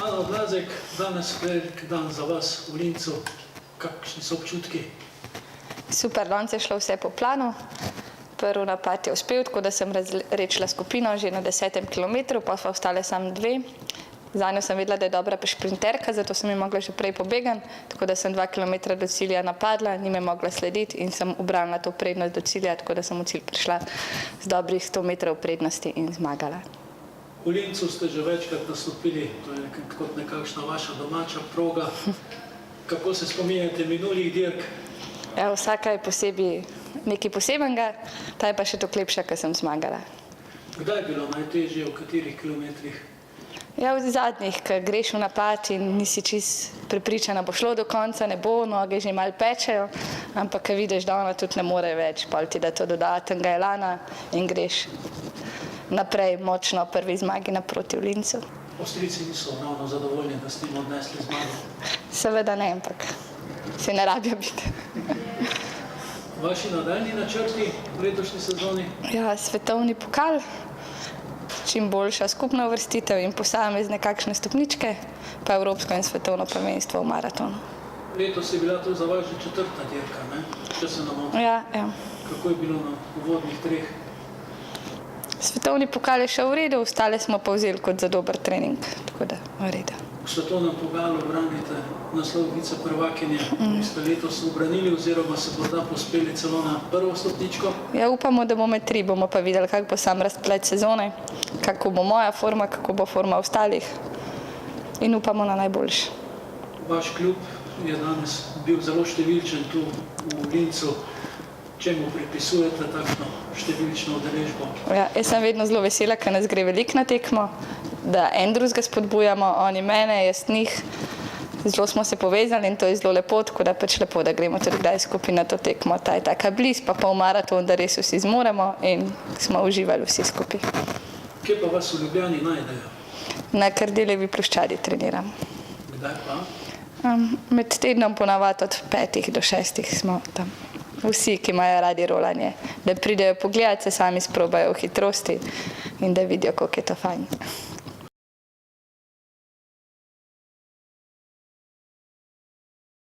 Ana Odlazek, danes velik dan za vas v Lincu. Kakšni so občutki? Super, danes je šlo vse po planu. Prvi napad je uspel, tako da sem razrečila skupino že na 10. kilometru, pa so ostale samo 2. Zanjo sem vedela, da je dobra šprinterka, zato sem ji mogla že prej pobegati, tako da sem 2 kilometra do cilja napadla, ni me mogla slediti in sem ubrala to prednost do cilja, tako da sem v cilj prišla z dobrih 100 metrov prednosti in zmagala. V Lincu ste že večkrat nastopili, to je kot nekakšna vaša domača proga. Kako se spominjate minulih dirk? Ja, vsaka je posebej nekaj posebenega, ta je pa še toliko lepša, ker sem zmagala. Kdaj je bilo najtežje, v katerih kilometrih? Ja, v zadnjih, ker greš v napad in nisi čist prepričana, bo šlo do konca, ne bo, noge že malo pečejo, ampak ker vidiš, da ona tudi ne more več, pol ti da to dodatnega elana in greš naprej močno prvi zmagi naproti v Lincu. Avstrijci niso ravno zadovoljni, da ste jim odnesli zmago. Seveda ne, ampak se ne rabijo biti. Vaši nadaljni načrti v letošnji sezoni? Ja, svetovni pokal, čim boljša skupna uvrstitev in posamezne kakšne stopničke, pa evropsko in svetovno prvenstvo v maratonu. Letos je bila to za vas že 4. dirka, ne? Če se nam motim. Ja. Kako je bilo na uvodnih 3? Svetovni pokal je šel v redu, ostale smo pa vzeli kot za dober trening, tako da v redu. V svetovnem pokalu branite naslov viceprvakinje. Ste letos obranili oziroma se morda pospeli celo na prvo stopničko? Ja, upamo, da bo med 3, bomo pa videli, kako bo sam razplet sezone, kako bo moja forma, kako bo forma ostalih in upamo na najboljše. Vaš klub je danes bil zelo številčen tu v Lincu. Čemu pripisujete takšno številčno udeležbo? Ja, jaz sem vedno zelo vesela, ker nas gre veliko na tekmo, da en drugega spodbujamo, oni mene, jaz njih. Zelo smo se povezali in to je zelo lepo, tako da pač lepo, da gremo tudi kdaj skupaj na to tekmo. Ta je taka blizu, pa pol maraton, da res vsi zmoremo in smo uživali vsi skupaj. Kje pa vas v Ljubljani najdejo? Na Kardeljevi ploščadi treniram. Kdaj pa? Med tednom ponavadi od 5 do 6 smo tam. Vsi, ki imajo radi rolanje, da pridejo pogledati, se sami sprobajo v hitrosti in da vidijo, koliko je to fajn.